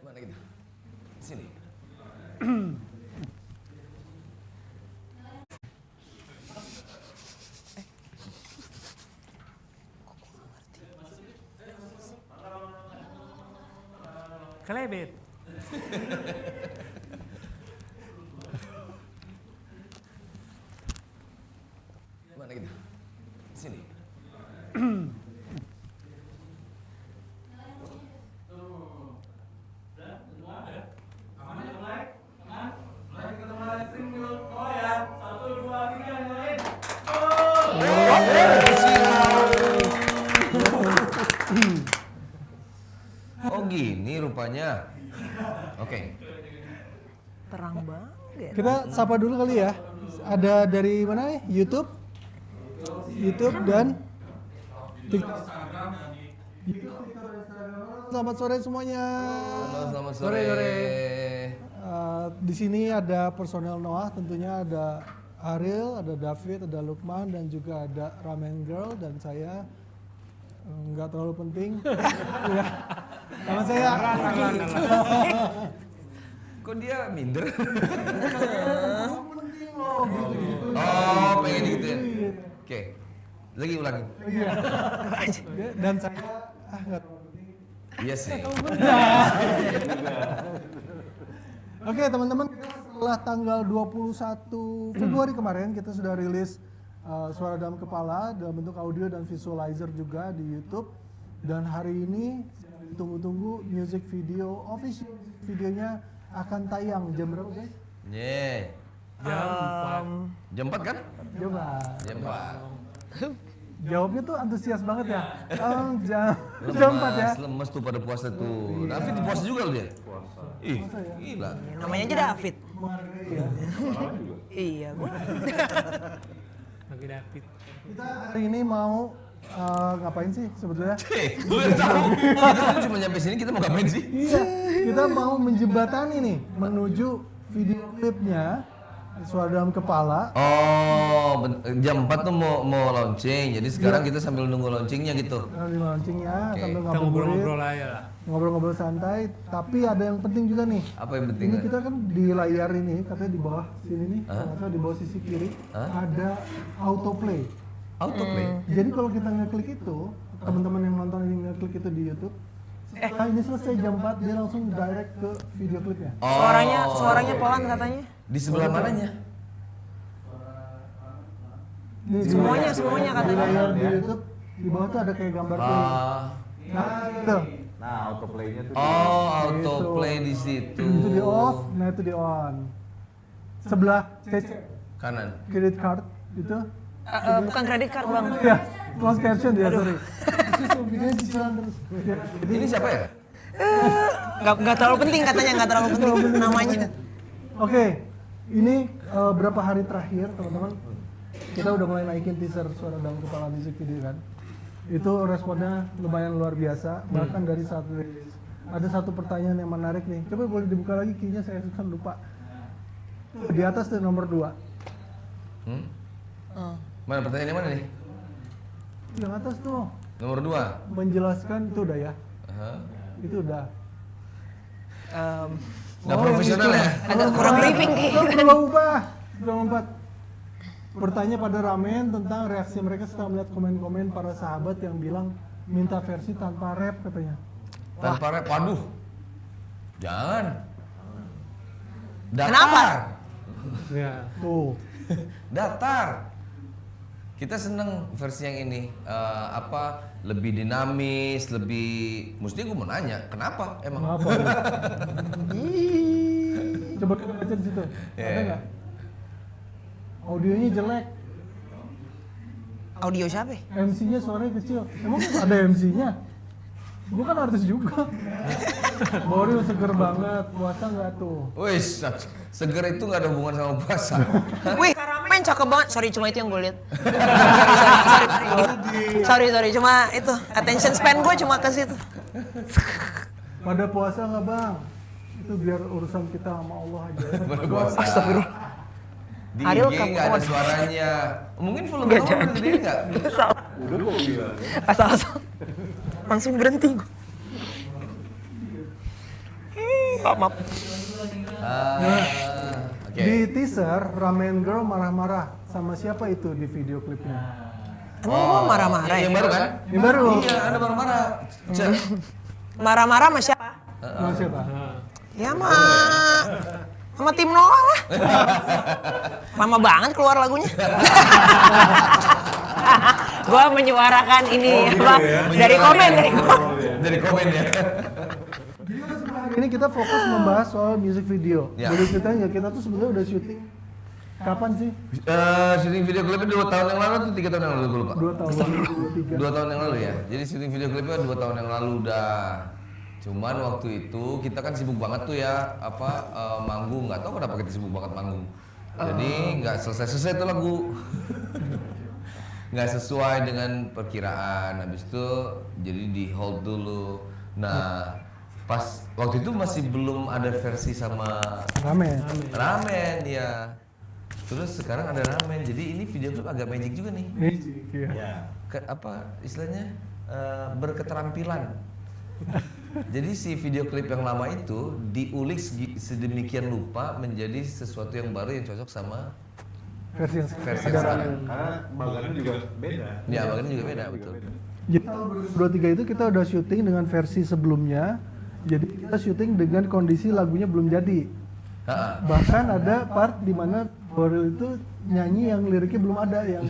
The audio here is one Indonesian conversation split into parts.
Mana kita? Sini. Kelebet. Mana kita? Sini. Oh gini rupanya. Oke. Terang banget. Kita sapa dulu kali ya. Ada dari mana nih? YouTube dan TikTok. Selamat sore semuanya. Halo, selamat sore. Di sini ada personel Noah, tentunya ada Ariel, ada David, ada Lukman, dan juga ada Ramen Girl dan saya. Nggak terlalu penting. Ya. Sama saya. Kok dia minder? Penting loh. Oh, pengen gitu ya. Oke. Lagi ulangin. Dan saya nggak terlalu penting. Iya sih. Oke teman-teman, kita setelah tanggal 21 Februari kemarin kita sudah rilis Suara Dalam Kepala dalam bentuk audio dan visualizer juga di YouTube. Dan hari ini tunggu-tunggu music video, official videonya akan tayang jam berapa guys? Jam 4 kan? Coba. Jam 4. Jawabnya tuh antusias banget ya. Jam 4 ya. Lemes tuh pada puasa tuh. David puasa juga loh dia. Ih, gila. Namanya aja David. Iya, gua. Lagi David. Kita hari ini mau ngapain sih sebetulnya? Gue udah tahu. Kita kan cuma nyampe sini kita mau ngapain sih? Iya, kita mau menjembatani nih menuju video klipnya Suara Dalam Kepala. Oh, jam 4 tuh mau launching. Jadi sekarang kita sambil nunggu launchingnya gitu. Di launchingnya Oke. sambil Kita ngobrol-ngobrol aja lah. ngobrol-ngobrol santai. Tapi ada yang penting juga nih. Apa yang penting? Ini kita kan di layar ini, katanya di bawah sini nih, kalau nggak salah di bawah sisi kiri ada autoplay. Autoplay. Jadi kalau kita ngeklik itu, teman-teman yang nonton ini ngeklik itu di YouTube, setelah ini selesai jam 4 dia langsung direct ke video klipnya. Oh, Suaranya pelan katanya. di sebelah mananya? Nih, Semuanya di katanya. layar di YouTube di bawah tuh ada kayak gambar play. Nah, itu. Nah, autoplay-nya tuh Oh, autoplay di situ. Itu di off, nah itu di on. Sebelah CC Kanan. credit card itu. Bukan kredit card bang. Ya, close caption dia, sorry. Itu videonya cicilan terus. Ya, jadi Ini siapa ya? Nggak terlalu penting katanya, nggak terlalu penting namanya. Oke, ini berapa hari terakhir teman-teman kita udah mulai naikin teaser Suara Dalam Kepala music video kan. Itu responnya lumayan luar biasa, bahkan dari saat rilis. Ada satu pertanyaan yang menarik nih, coba boleh dibuka lagi key-nya, saya kan lupa. Di atas tuh nomor 2. Mana pertanyaannya mana nih? Yang atas tuh Nomor 2. menjelaskan itu udah ya, itu udah. Nggak profesional ya? Agak kurang briefing Belum ubah. Belum 4. Bertanya pada Ramen tentang reaksi mereka setelah melihat komen-komen para sahabat yang bilang minta versi tanpa rap katanya. Tanpa rap, waduh. Jangan. Datar. Kenapa? Ya. Tuh. Datar. Kita seneng versi yang ini. Lebih dinamis, lebih. Mestinya gue mau nanya, kenapa emang? Apa? Coba kita baca di situ. Ada nggak? Audionya jelek. Audio siapa? MC-nya suaranya kecil. Emang ada MC-nya? Gue kan artis juga. Boril seger banget. Puasa nggak tuh? Wih, seger itu nggak ada hubungan sama puasa. Wih, main cakep banget. Sorry, cuma itu yang gue lihat. Sorry, cuma itu attention span gue cuma ke situ. Pada puasa nggak bang? Itu biar urusan kita sama Allah aja. Berpuasa. Di Ariel IG nggak ada suaranya. Mungkin volume kamu gede nggak? udah kok bilang. Asal-asal. Langsung berhenti gue. Maaf. Oke. Di teaser Ramen Girl marah-marah sama siapa itu di video klipnya? Emang lo marah-marah ya? Yang baru kan? Yang baru. Iya, ada marah-marah. Cek. Marah-marah sama siapa? Sama siapa? Ya sama tim Noah lah. Lama banget keluar lagunya. Gua menyuarakan ini apa? Dari komen. Dari komen ya. Ini kita fokus membahas soal music video. Ya. Boleh ceritain nggak, kita tuh sebenarnya udah syuting kapan sih? Syuting video klipnya 2 tahun yang lalu atau 3 tahun yang lalu gue lupa? 2 tahun lalu, 3. 2 tahun yang lalu ya. Jadi syuting video klipnya 2 tahun yang lalu udah. Cuman waktu itu kita kan sibuk banget tuh ya, manggung. Nggak tahu kenapa kita sibuk banget manggung. Jadi nggak selesai tuh lagu. Nggak sesuai dengan perkiraan. Habis itu jadi di hold dulu. Nah, pas waktu itu masih belum ada versi sama ramen ya. Terus sekarang ada ramen. Jadi ini video klip agak magic juga nih. Magic, iya. Apa istilahnya berketerampilan. Jadi si video klip yang lama itu diulik sedemikian rupa menjadi sesuatu yang baru yang cocok sama Versi yang sekarang. Karena bagannya juga beda. Ya, bagannya juga beda, betul. Jadi tahun 2023 itu kita udah syuting dengan versi sebelumnya. Jadi kita syuting dengan kondisi lagunya belum jadi. Bahkan ada part di mana Boril itu nyanyi yang liriknya belum ada, yang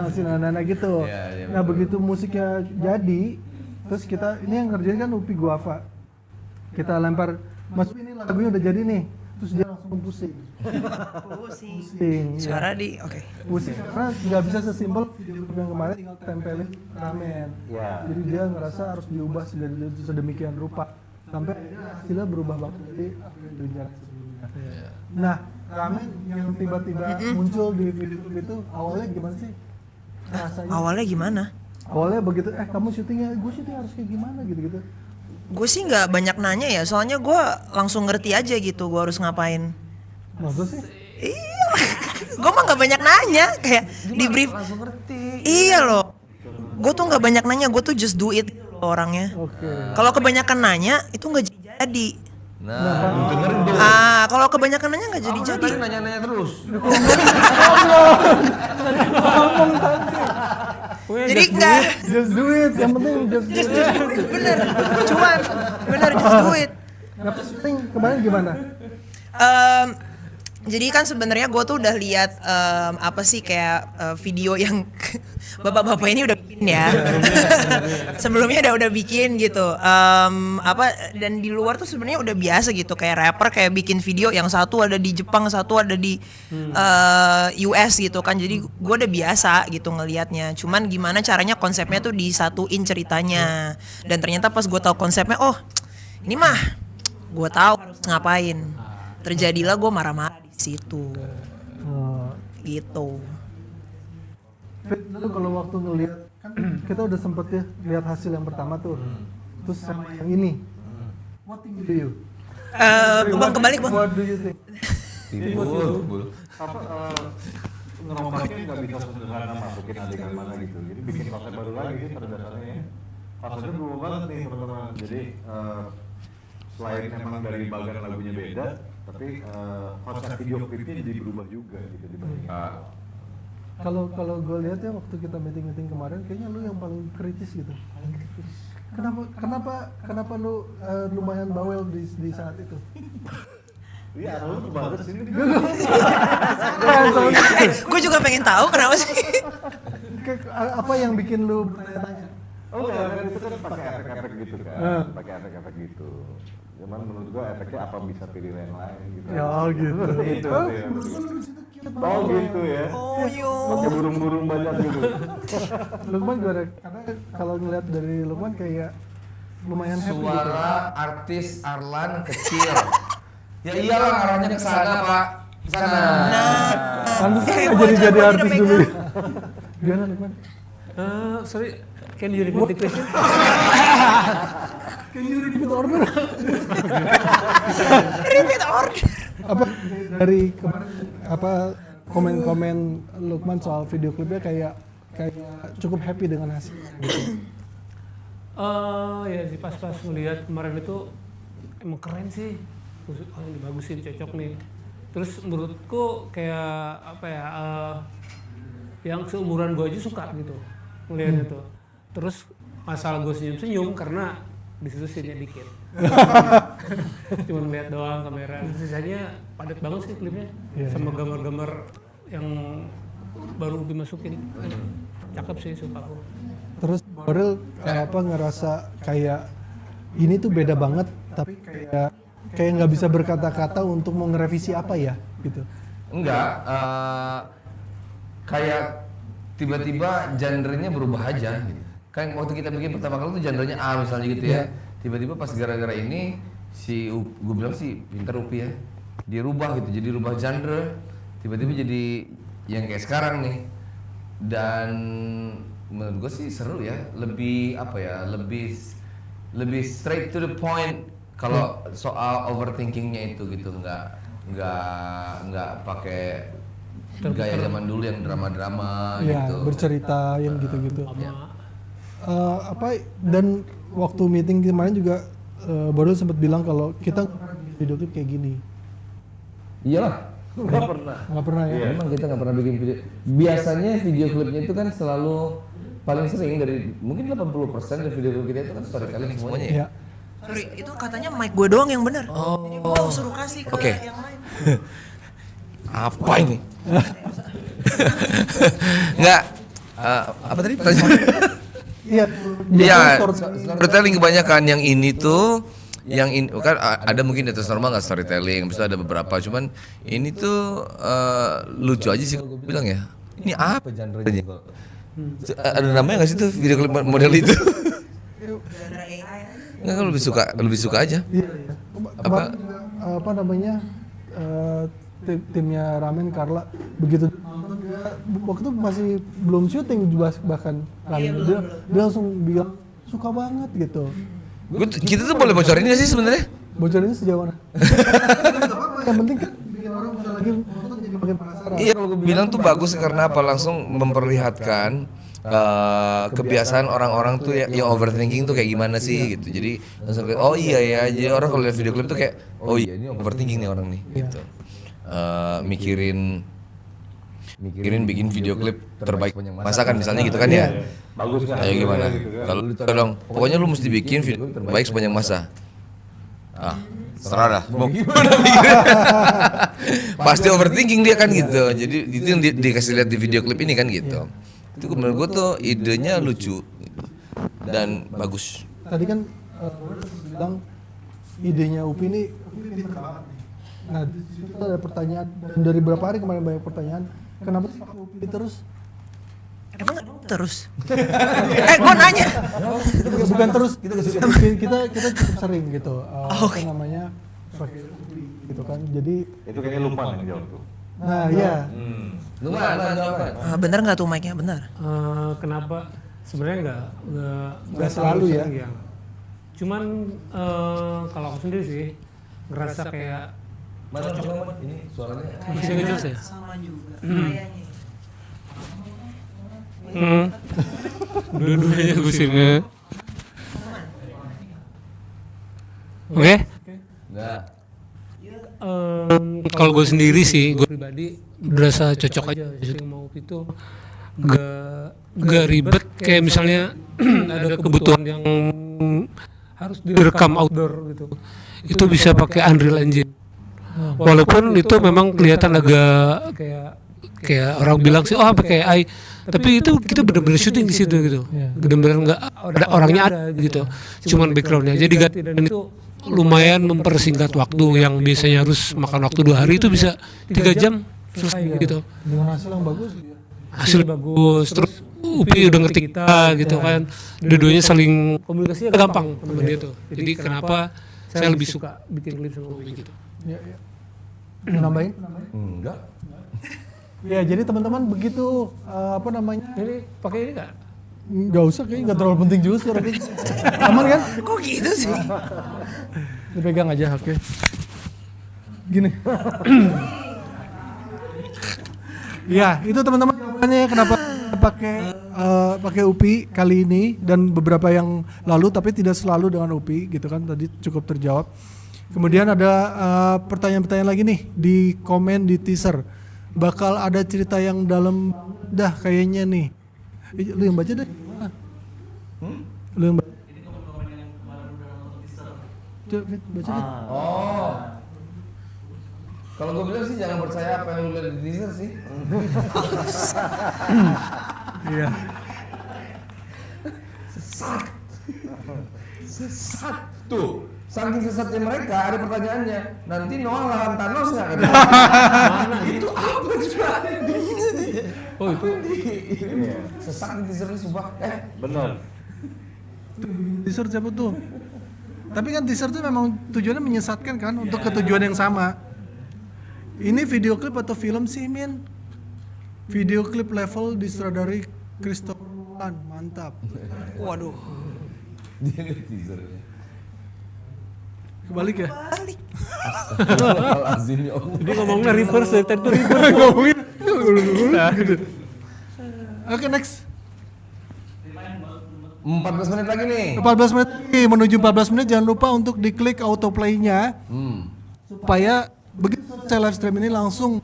masih nana gitu. Ya, Nah begitu musiknya jadi, terus kita ini yang ngerjain kan Upi Guava. Kita lempar, Mas Upi ini lagunya udah jadi nih, terus dia langsung pusing. Pusing. Suara di oke. Pusing karena nggak bisa sesimpel video klip yang kemarin tinggal tempelin ramen. Jadi dia ngerasa harus diubah sedemikian rupa sampai hasilnya berubah banget jadi apa yang direncanakan sebelumnya. Nah, ramen yang tiba-tiba muncul di video klip itu awalnya gimana sih rasanya? Awalnya gimana? Awalnya begitu, kamu syutingnya, gue syuting harus kayak gimana gitu-gitu. Gue sih nggak banyak nanya ya, soalnya gue langsung ngerti aja gitu gue harus ngapain. Masa sih? Iya, gue mah nggak banyak nanya, kayak di brief. Langsung ngerti. Iya loh, gue tuh nggak banyak nanya, gue tuh just do it orangnya. Oke. Kalau kebanyakan nanya itu nggak jadi. Nah, dengerin dong. Kalau kebanyakan nanya nggak jadi. Tadi nanya-nanya terus. Jadi enggak. Just do it, yang penting just do it. Bener, just do it. Nah, syuting kemarin gimana? Jadi kan sebenarnya gue tuh udah lihat apa sih kayak video yang bapak-bapak ini udah bikin ya. Sebelumnya udah bikin gitu. Dan di luar tuh sebenarnya udah biasa gitu, kayak rapper kayak bikin video yang satu ada di Jepang, satu ada di US gitu kan. Jadi gue udah biasa gitu ngelihatnya. Cuman gimana caranya konsepnya tuh disatuin ceritanya. Dan ternyata pas gue tahu konsepnya, oh ini mah gue tahu harus ngapain. Terjadilah gue marah-marah di situ. Gitu. Fit, lalu kalau waktu ngelihat kan kita udah sempet ya lihat hasil yang pertama tuh, terus sama yang ini, what think do you? Bang kembali bang. What do you think? Timbul. Ngerombaknya nggak bisa sederhana masukin adegan mana gitu. Jadi bikin konsep baru lagi sih pada dasarnya. Konsepnya berubah banget nih teman-teman. Jadi selain emang dari bagian lagunya beda, tapi konsep video klipnya jadi berubah juga gitu dibandingin. Kalau gue lihat ya waktu kita meeting kemarin, kayaknya lu yang paling kritis gitu. Kenapa lu lumayan bawel di saat itu? Iya, lu bagus ini. Gue juga pengen tahu kenapa sih. Apa yang bikin lu bertanya-tanya? Oh enggak, kan itu kan pakai efek-efek gitu kan, pakai efek-efek gitu. Cuman menurut gua efeknya apa bisa pilih yang lain gitu. Ya gitu. Itu ya. Oh gitu ya. Oh yo. Pakai burung-burung banyak gitu. Lukman gimana? Karena kalau ngeliat dari Lukman kayak lumayan happy gitu. Suara artis Arlan kecil. Ya iyalah arahnya ke sana, Pak. Ke sana. Pantesan jadi artis dulu. Gimana Lukman? Sorry, can you repeat the question? Can you repeat order? Repeat order. Apa dari kemarin apa komen-komen Lukman soal video klipnya kayak cukup happy dengan hasilnya gitu. Ya sih pas ngelihat kemarin itu emang keren sih. Oh ini bagus sih, cocok nih. Terus menurutku kayak apa ya? Yang seumuran gue aja suka gitu ngelihat itu. Terus masalah gue senyum-senyum karena di situ scene-nya dikit. Cuma ngeliat doang kamera. Sisanya padat banget sih klipnya. Sama gambar-gambar yang baru dimasukin. Cakep sih suka aku. Terus Boril ngerasa kayak ini tuh beda banget, tapi kayak nggak bisa berkata-kata untuk mau ngerevisi apa ya gitu. Enggak, kayak tiba-tiba genre-nya berubah aja gitu. Kayak waktu kita bikin pertama kali tuh genre-nya A misalnya gitu ya. Tiba-tiba pas gara-gara ini gue bilang sih pintar Upi ya. Dia rubah gitu, jadi rubah genre. Tiba-tiba jadi yang kayak sekarang nih. Dan menurut gue sih seru ya, lebih apa ya, lebih straight to the point kalau soal overthinkingnya itu gitu, nggak pakai gaya zaman dulu yang drama-drama Ya, gitu. bercerita yang gitu-gitu. Dan waktu meeting kemarin juga Boril sempat bilang kalau kita video klip kayak gini. Iyalah, Nggak pernah ya? memang kita nggak pernah bikin video. Biasanya video klipnya itu kan selalu paling sering dari mungkin 80% dari video klip kita itu kan storytelling semuanya ya. Iya. Sorry, itu katanya mic gue doang yang benar. Jadi gue suruh kasih ke Oke. yang lain. Apa ini? Nggak, apa tadi pertanyaan? Iya. Iya, storytelling kebanyakan. Yang ini tuh, yang ini kan ada mungkin di atas normal nggak storytelling, habis itu ada beberapa, cuman ini tuh lucu aja sih gue bilang ya. Ini apa genre-nya? Ada namanya nggak sih tuh video klip model itu? Genre AI. Nggak, kan lebih suka aja. Iya. Apa namanya? Timnya Ramen Carla begitu nonton dia waktu itu masih belum syuting bahkan Ramen dia langsung bilang suka banget gitu. Kita tuh boleh bocorin nggak sih sebenarnya? Bocorinnya sejauh mana? Yang penting kan bikin orang bisa lagi nonton jadi makin penasaran. Iya, kalau gue bilang tuh bagus karena apa, langsung memperlihatkan kebiasaan orang-orang tuh yang overthinking tuh kayak gimana sih gitu. Jadi langsung kayak oh iya ya, jadi orang kalau lihat video klip tuh kayak oh iya ini overthinking nih orang nih gitu. Mikirin bikin video klip terbaik masakan misalnya gitu kan ya. Bagus kan? Ayo gimana? Kalau lu dong, pokoknya lu mesti bikin video terbaik sepanjang masa. Serah dah. Mau gimana mikirnya? Pasti overthinking dia kan gitu. Jadi itu yang dikasih lihat di video klip ini kan gitu. Itu menurut gue tuh idenya lucu dan bagus. Tadi kan bilang idenya Upi ini pinter banget nih. Nah, di situ ada pertanyaan dan dari berapa hari kemarin banyak pertanyaan, kenapa sih pakai Upi terus? Emang terus? Gue nanya. Bukan terus, kita cukup sering gitu. Apa namanya? Pakai Upi gitu kan. Jadi Itu kayaknya lupa yang jawab tuh. nah, iya. Lu mana jawaban? Bener nggak tuh mic-nya? Bener. Kenapa? Sebenarnya nggak selalu ya. sering, Cuman kalau aku sendiri sih ngerasa kayak Mana ini suaranya? masih nggak jelas ya. Sama juga. Kayaknya. Dua-duanya gue sih Oke. Nah, Kalau gue sendiri sih, gue pribadi berasa cocok aja. Jadi mau itu gak ribet kayak misalnya ada kebutuhan yang harus direkam outdoor gitu. Itu bisa pakai Unreal Engine. Walaupun itu memang kelihatan agak kayak orang bilang sih, oh pakai AI. Tapi itu kita benar-benar syuting di situ gitu. Benar-benar nggak ada orangnya ada gitu. Cuman backgroundnya. Jadi ganti dan itu lumayan mempersingkat waktu yang biasanya harus makan waktu 2 hari itu bisa 3 jam selesai gitu. Dengan hasil yang bagus. Hasil bagus, terus Upi udah ngerti kita gitu kan. Dua-duanya saling komunikasinya gampang temen dia tuh. Jadi kenapa saya lebih suka bikin klip sama Upi gitu. Ya. Nambahin? enggak. Ya, jadi teman-teman begitu apa namanya? Ini pakai ini nggak? Nggak usah, kayaknya nggak terlalu penting juga suara kita. Aman kan? Kok gitu sih? Dipegang aja, oke. Gini. Ya, itu teman-teman jawabannya kenapa pakai pakai UPI kali ini dan beberapa yang lalu, tapi tidak selalu dengan UPI gitu kan, tadi cukup terjawab. Kemudian ada pertanyaan-pertanyaan lagi nih di komen di teaser. Bakal ada cerita yang dalam dah kayaknya nih. Lu yang baca deh. Lu yang baca. Coba baca deh. Oh. Kalau gue bilang sih jangan percaya apa yang lu lihat di teaser sih. Iya. Sesat. Tuh, saking sesatnya mereka ada pertanyaannya. Nanti Noah lawan Thanos nggak? Itu apa ceritanya? Oh itu Sesat di teaser ini sumpah. Benar. Teaser siapa tuh? Tapi kan teaser tuh memang tujuannya menyesatkan kan untuk ketujuan yang sama. Ini video klip atau film sih, Min? Video klip level disutradari Christopher Nolan, mantap. Waduh. Dia lihat teasernya. Kebalik ya? Balik. Astagfirullahaladzim ya Allah. dia ngomongnya reverse ya, tadi tuh reverse. Ngomongin gitu. Oke, next. 14 menit lagi nih. 14 menit lagi, menuju 14 menit jangan lupa untuk diklik autoplay-nya supaya begitu saya live stream ini langsung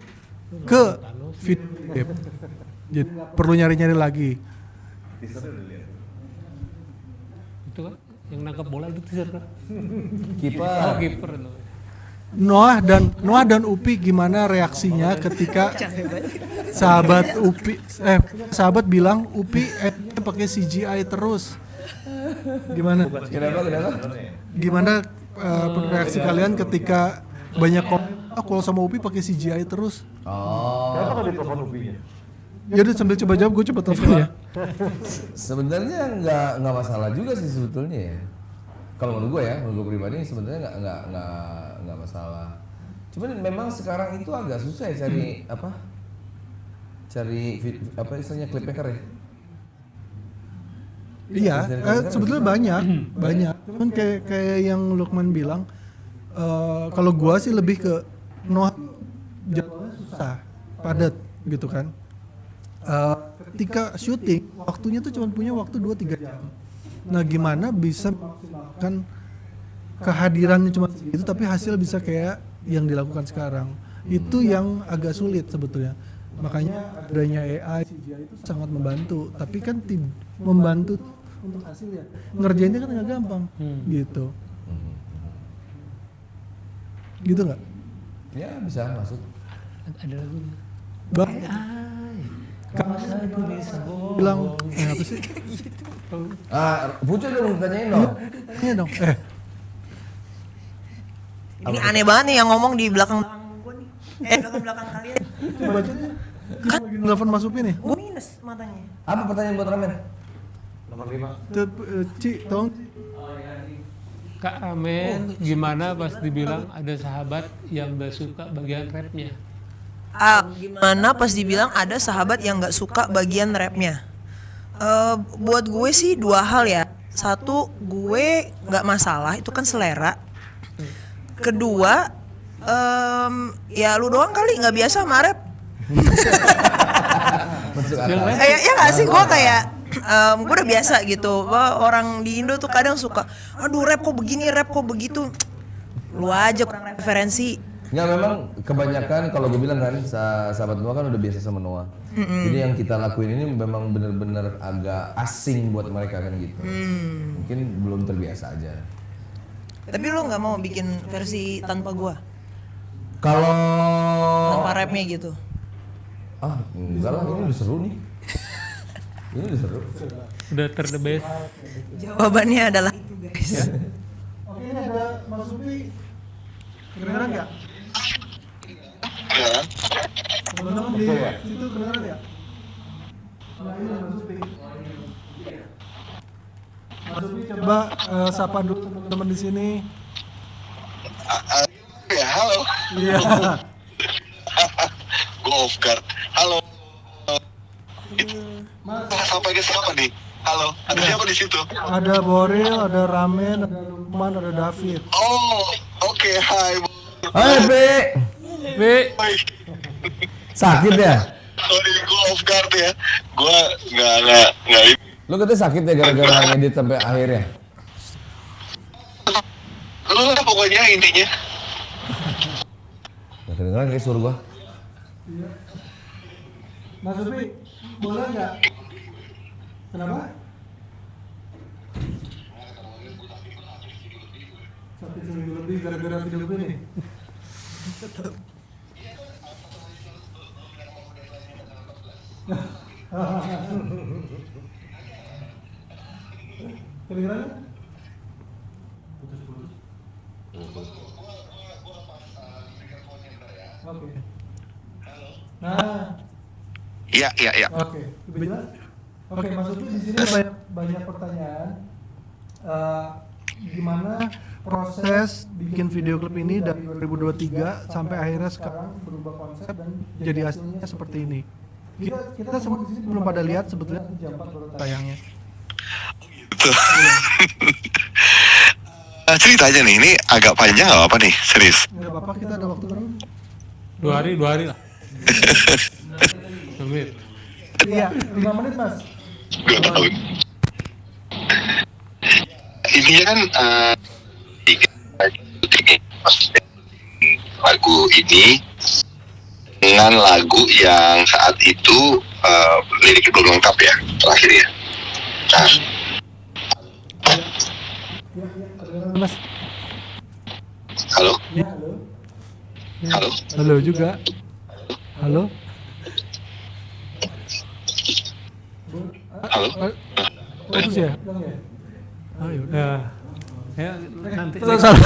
ke video klip. Jadi perlu nyari-nyari lagi. Itu kan yang nangkap bola itu teaser kan. Kiper. Kiper. Noah dan Upi gimana reaksinya ketika sahabat bilang Upi pakai CGI terus. Gimana? Gimana reaksi kalian ketika banyak kalau sama Upi pakai CGI terus? Oh. Kenapa nggak ditelepon UPI-nya? Ya udah sambil coba jawab, gue coba telepon ya. Sebenarnya nggak masalah juga sih sebetulnya ya. Kalau menurut gue pribadi sebenarnya nggak masalah. Cuman memang sekarang itu agak susah ya cari istilahnya clip maker ya. Iya, sebetulnya banyak. Cuman kayak yang Lukman bilang, kalau gua sih lebih ke Noah jadwalnya susah, padat gitu kan. Ketika syuting, waktunya tuh cuma punya waktu 2-3 jam. Nah, gimana bisa memaksimalkan kehadirannya cuma segitu, tapi hasil bisa kayak yang dilakukan sekarang. Itu yang agak sulit sebetulnya. Makanya adanya AI, CGI itu sangat membantu. Tapi kan membantu untuk hasilnya. Ngerjainnya kan nggak gampang, gitu. Gitu nggak? Ya bisa masuk. Ada lagunya. Bang, kamu bilang apa sih? Pucuk dong tanyain dong. Tanya dong. Ini aneh banget nih yang ngomong di belakang gue nih. Belakang kalian. Coba aja deh. Kan lagi nelfon Mas Upi nih. Gue minus matanya. Apa pertanyaan buat Ramen? Nomor 5. Ci, tolong. Kak Ramen, gimana pas dibilang ada sahabat yang gak suka bagian rapnya? Gimana pas dibilang ada sahabat yang nggak suka bagian rapnya? Buat gue sih dua hal ya. Satu, gue nggak masalah, itu kan selera. Kedua, ya lu doang kali nggak biasa sama rap. Ya nggak sih, gue kayak gue udah biasa gitu. Orang di Indo tuh kadang suka, aduh rap kok begini, rap kok begitu. Lu aja kurang referensi. Nggak, memang kebanyakan kalau gue bilang kan sahabat Noah kan udah biasa sama Noah. Jadi yang kita lakuin ini memang bener-bener agak asing buat mereka kan gitu. Mungkin belum terbiasa aja. Tapi lu nggak mau bikin versi tanpa gua? Kalau Tanpa rapnya gitu? Enggak lah, ini udah seru nih. Ini udah seru. Udah terdebes. Jawabannya adalah itu guys. Oke, ini ada Mas Upi. Kedengeran nggak? Teman-teman di situ kedengeran ya? Nah, ini Mas Upi. Mas Upi coba sapa dulu teman-teman di sini. Ya, halo. Iya. Gue off guard. Halo. Sampai ke siapa nih? Halo, ada siapa di situ? Ada Boril, ada Ramen, ada Lukman, ada David. Oh, oke, hai. Hai, Be. Be, Hai. Sakit ya? Sorry, gue off guard ya. Gue nggak. Lu katanya sakit ya gara-gara ngedit sampai akhirnya? Lu lah pokoknya intinya. Gak kedengeran kayak suara gua. Mas Upi, boleh nggak? Kenapa? Satu seminggu lebih gara-gara video ini. Kedengeran? Oke. Nah. Iya. Oke, lebih jelas. Oke, maksudnya di sini banyak pertanyaan. Gimana proses bikin video klip ini dari 2023 sampai akhirnya sekarang berubah konsep dan jadi hasilnya seperti ini. Kita semua di sini belum pada lihat sebetulnya jam 4 baru tayangnya. Ceritanya nih, ini agak panjang nggak apa nih, serius. Nggak apa-apa, kita ada waktu berapa? 2 hari lah. 2 menit. Iya, 5 menit Mas. 2 tahun. Intinya kan lagu ini dengan lagu yang saat itu liriknya belum lengkap ya, terakhir ya. Nah, Mas. halo, Ya, halo. halo. Halo juga. Halo. Halo. Putus ya? Oh, yaudah. Ya, nanti. Salah.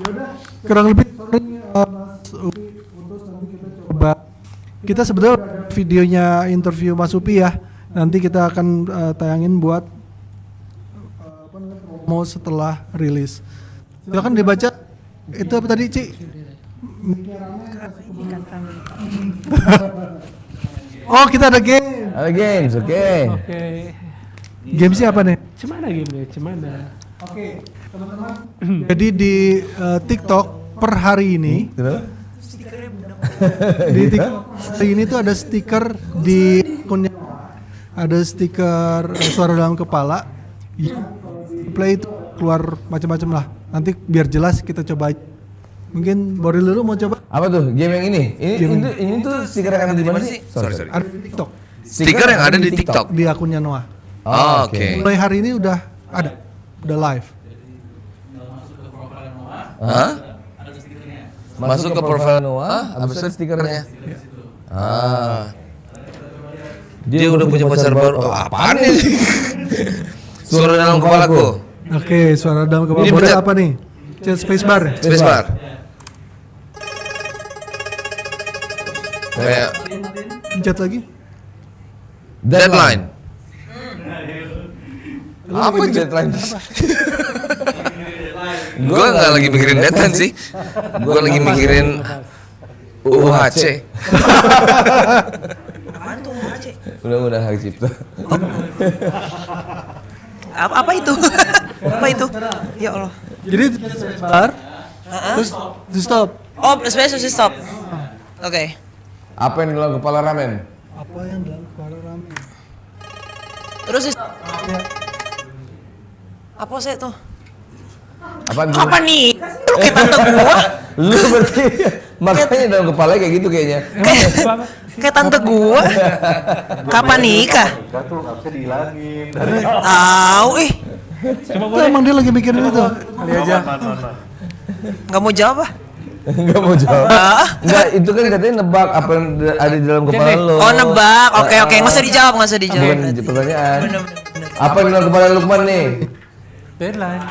Yaudah, kurang lebih Mas Upi putus, nanti kita coba. Kita sebetulnya ada videonya interview Mas Upi ya. Nanti kita akan tayangin buat promo setelah rilis. Silakan dibaca. Itu apa tadi, Ci? Oh, kita ada game. Ada games, oke. Oke. Game apa nih? Cemana game deh, cemana. Oke, teman-teman. Jadi di TikTok per hari ini, di TikTok hari ini tuh ada stiker di akunnya, ada stiker suara dalam kepala. Play itu keluar macam-macam lah. Nanti biar jelas kita coba. Mungkin Boril dulu mau coba. Apa tuh? Game yang ini? Ini tuh stiker yang ada di mana sih? Sorry. Ada di TikTok Stiker yang ada di TikTok. di akunnya Noah. Oh, oke. Mulai hari ini udah ada, udah live. Hah? Masuk ke profile Noah, habis itu stikernya. Ah. Dia udah punya pacar baru. Oh, apaan ini? Suara dalam kepalaku. Oke, suara dalam kepala Ini Boril pencet. apa nih? Chat spacebar. Spacebar. Kayak Pencet lagi. deadline. Apa deadline? Gue nggak lagi mikirin deadline sih. Gue lagi mikirin UHC. Apaan tuh Aceh? Mudah-mudahan hak cipta. Apa itu? Apa itu? Ya Allah. Jadi spacebar. Terus di stop. Oh, space stop. Oke. Apa yang dalam kepala ramen? Apa yang dalam kepala ramen? Terus apa sih tuh? Apaan tuh? Apa nih? Lu kayak tante gua. Lu berarti makanya dalam kepala kayak gitu kayaknya. Kayak tante gua. Kapan nikah? Enggak tuh, nggak bisa dihilangin. Tahu Itu emang dia lagi mikirin itu. Kali aja. nggak mau jawab ah. Enggak mau jawab. Ah. Enggak, itu kan katanya nebak apa yang ada di dalam kepala lo. Oh nebak. Oke, nggak usah dijawab, nggak usah dijawab. Bukan pertanyaan. Bener. Apa yang dalam kepala Lukman nih? Deadline.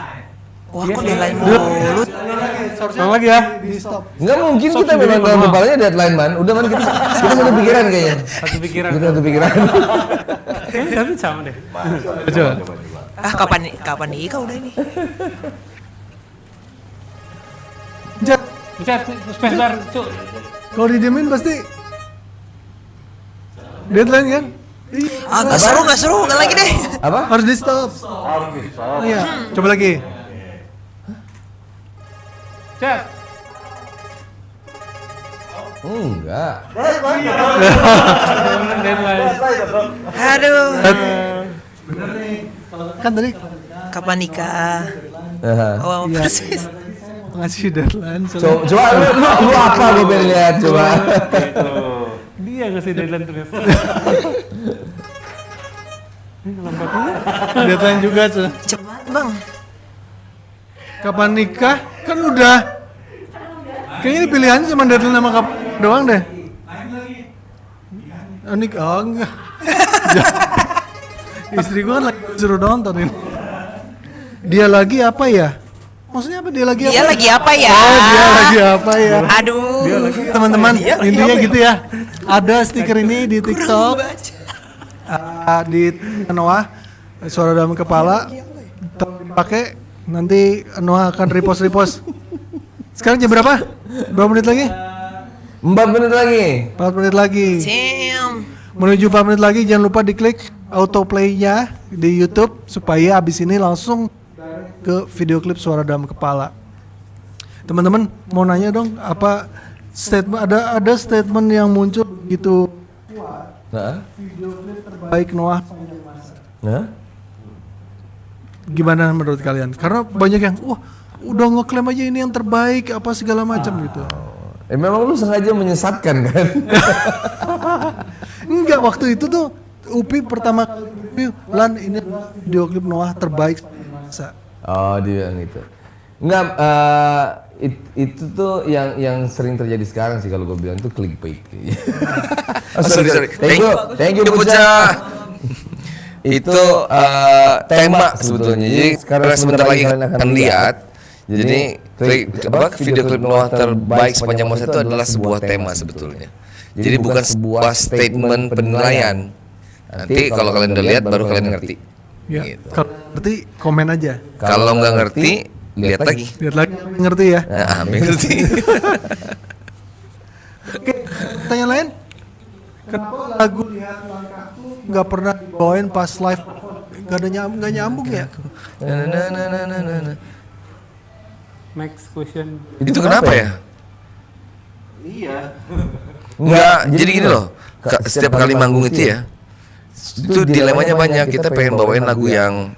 Wah, kok deadline mulu? Ulang lagi ya. Di stop. Enggak mungkin kita memang dalam kepalanya deadline man. Udah man kita satu pikiran kayaknya. Satu pikiran. Kita satu pikiran. Tapi sama deh. Coba. Ah, kapan nikah udah ini? Pencet. Pencet spacebar, Cuk. Kalau didiemin pasti deadline kan? Ah, nggak seru, nggak lagi deh. Apa? Harus di stop. Harus di stop. Oh iya, coba lagi. Cek. Enggak. Aduh. Kan tadi Kapan nikah? Nah. Oh, Iya. persis. ngasih deadline. soalnya- Coba lu apa gue pengen lihat coba. Dia ngasih deadline terus. Deadline juga tuh. Cepat bang. Kapan nikah? Kan udah. Kayaknya ini pilihannya cuma deadline sama kapan doang deh. Nikah, oh enggak. Istri gua kan lagi suruh nonton ini. Dia lagi apa ya? Maksudnya apa dia lagi apa? Dia lagi apa ya? Oh, dia lagi apa ya? Aduh. Teman-teman, intinya gitu ya. Ada stiker ini di TikTok. Di Noah, suara dalam kepala. Pakai nanti Noah akan repost. Sekarang jam berapa? Berapa menit lagi? 4 menit lagi. 4 menit lagi. Damn. Menuju 4 menit lagi jangan lupa diklik autoplay-nya di YouTube supaya abis ini langsung ke video klip suara dalam kepala. Teman-teman mau nanya dong, apa statement ada statement yang muncul gitu Nah. video klip terbaik Noah sepanjang masa. Nah. Gimana menurut kalian? Karena banyak yang wah udah ngeklaim aja ini yang terbaik apa segala macam gitu. Memang lu sengaja menyesatkan kan? Enggak, waktu itu tuh Upi pertama kali review, Lan ini adalah video klip Noah terbaik sepanjang masa. Oh dia bilang gitu. Enggak, itu tuh yang sering terjadi sekarang sih kalau gue bilang tuh clickbait. Oh, sorry. Thank you Puca. Itu tema sebetulnya. Jadi sekarang sebentar lagi kalian akan lihat. Jadi video klip Noah terbaik sepanjang masa itu adalah sebuah tema sebetulnya. Jadi bukan sebuah statement penilaian. Nanti kalau kalian udah lihat baru kalian ngerti. Ya, Gitu. kalau ngerti komen aja. Kalau nggak ngerti, lihat lagi. Lihat lagi ngerti ya. Nah, ngerti. Oke, pertanyaan lain? Kenapa lagu Lihat Langkahku nggak pernah dibawain pas live? Nggak nyambung ya? Next question. Itu kenapa ya? Iya. Enggak, jadi gini loh. Setiap kali manggung itu ya, itu dilemanya banyak. Kita pengen bawain lagu yang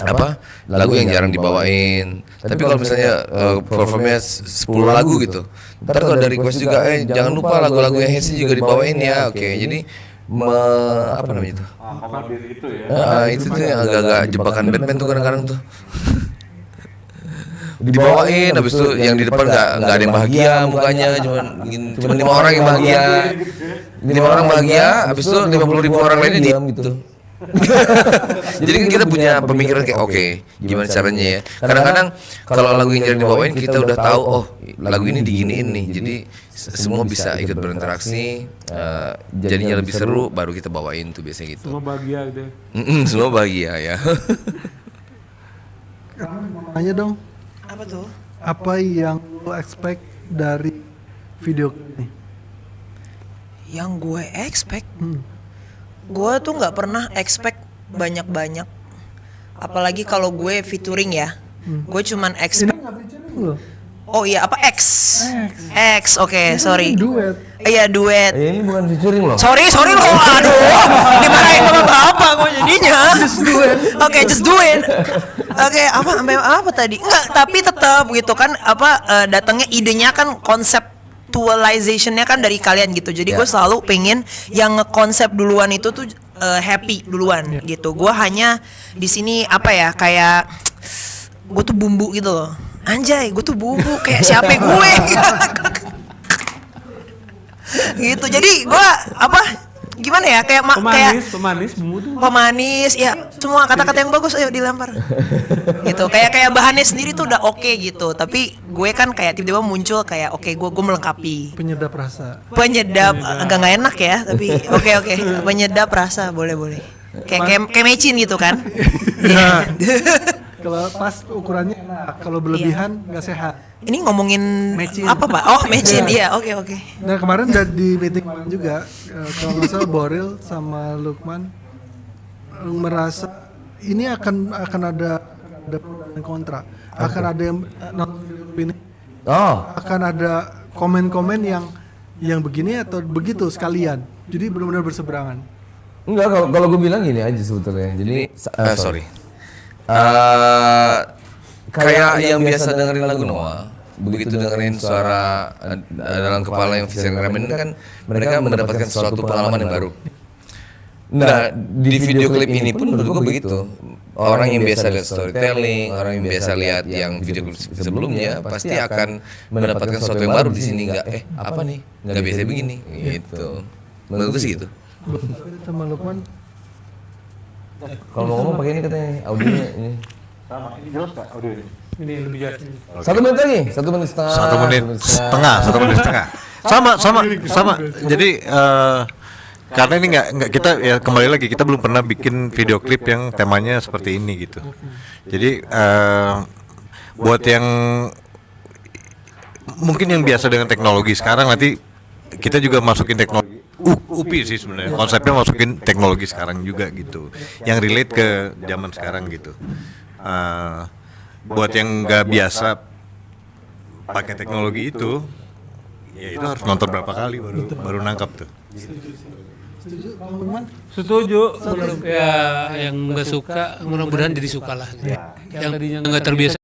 apa? Lagu yang jarang dibawain. Tapi kalau misalnya performnya 10 lagu gitu. Ntar kalau dari request juga jangan lupa lagu-lagu yang hits juga dibawain ya. Oke, jadi apa namanya itu? Akomodir itu ya. Itu tuh yang agak-agak jebakan Batman tuh kadang-kadang tuh. Dibawain, habis itu yang di depan nggak ada yang bahagia mukanya, cuma 5 orang yang bahagia, 5 orang bahagia, habis itu 50.000 orang lainnya diam gitu. Jadi kan kita punya pemikiran kayak oke, gimana caranya ya. Kadang-kadang kalau lagu yang jarang dibawain kita udah tahu oh lagu ini diginiin nih, jadi semua bisa ikut berinteraksi, jadinya lebih seru, baru kita bawain tuh biasanya gitu. Semua bahagia gitu. Semua bahagia ya. Nanya dong, Apa tuh? apa yang lo expect dari video ini? Yang gue expect, gue tuh nggak pernah expect banyak-banyak. Apalagi kalau gue featuring ya, gue cuman Ini expect. nggak featuring loh. Oh iya apa X? X, oke, sorry. Duet. Iya duet. Ini bukan featuring loh. Sorry loh, aduh, dimarahin sama bapak gue jadinya. Just do it. Oke, just do it. Oke, apa tadi? Enggak, tapi tetap gitu kan, datangnya idenya kan conceptualization-nya kan dari kalian gitu. Jadi gue selalu pengen yang ngekonsep duluan itu tuh happy duluan gitu. Gue hanya di sini kayak gue tuh bumbu gitu loh. Anjay, gue tuh bumbu kayak siapa gue. Gitu. Jadi gue gimana ya kayak Pemanis bumbu tuh. pemanis ya, semua kata-kata yang bagus ayo dilempar gitu, kayak bahannya sendiri tuh udah oke gitu, tapi gue kan kayak tiba-tiba muncul kayak oke, gue melengkapi Penyedap rasa. penyedap agak nggak enak ya, tapi oke penyedap rasa boleh kayak mecin gitu kan. Ya. Kalau pas ukurannya enak, kalau berlebihan nggak sehat. Ini ngomongin Mecin. apa pak? Oh mecin, iya oke. Nah kemarin udah di meeting kemarin juga, kalau nggak salah Boril sama Lukman merasa ini akan ada pro dan kontra, akan ada yang nonton video ini, Oh, akan ada komen-komen yang yang begini atau begitu sekalian? Jadi benar-benar berseberangan. Enggak, kalau gue bilang gini aja sebetulnya. Jadi sorry. Kayak yang biasa dengerin lagu Noah, begitu dengerin suara dalam kepala yang Fisher Ramen kan mereka mendapatkan suatu pengalaman yang baru. Nah, di video klip ini pun menurut gue begitu. Orang yang biasa lihat storytelling, orang yang biasa lihat yang video klip sebelumnya pasti akan mendapatkan sesuatu yang baru di sini. Apa nih? Nggak biasa begini, gitu. Menurut gue sih gitu. Sama Lukman. Kalau mau ngomong pakai ini katanya audionya ini. Sama, ini jelas nggak audio ini? Ini lebih jelas. 1 menit lagi, 1 menit setengah. 1 menit setengah. Sama. Jadi karena ini nggak kita ya kembali lagi kita belum pernah bikin video klip yang temanya seperti ini gitu. Jadi buat yang mungkin yang biasa dengan teknologi sekarang nanti kita juga masukin teknologi UPI sih sebenarnya konsepnya masukin teknologi sekarang juga gitu yang relate ke zaman sekarang gitu. Buat yang nggak biasa pakai teknologi itu ya itu harus nonton berapa kali baru nangkap tuh. Setuju. Ya yang nggak suka mudah-mudahan jadi suka lah. Gitu. Yang tadinya nggak terbiasa.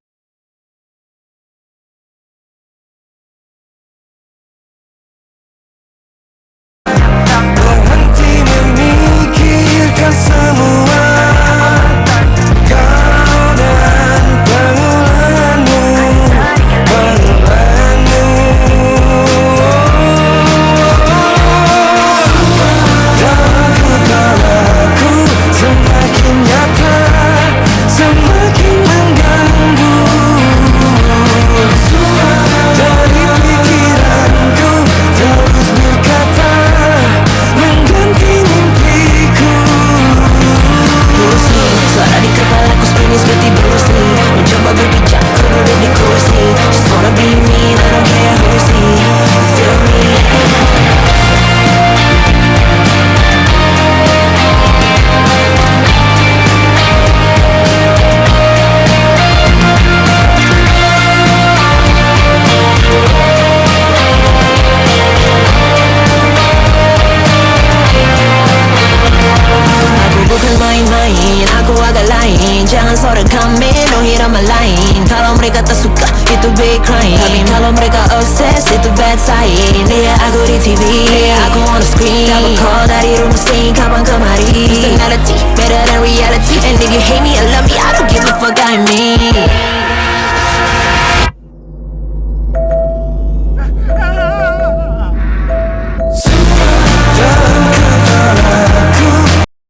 itu big crime. Tapi kalau mereka obsessed itu bad sign. Lihat aku di TV, lihat aku on the screen. Dapat call dari rumah sing, kapan kemari. Personality better than reality. And if you hate me or love me, I don't give a fuck, I mean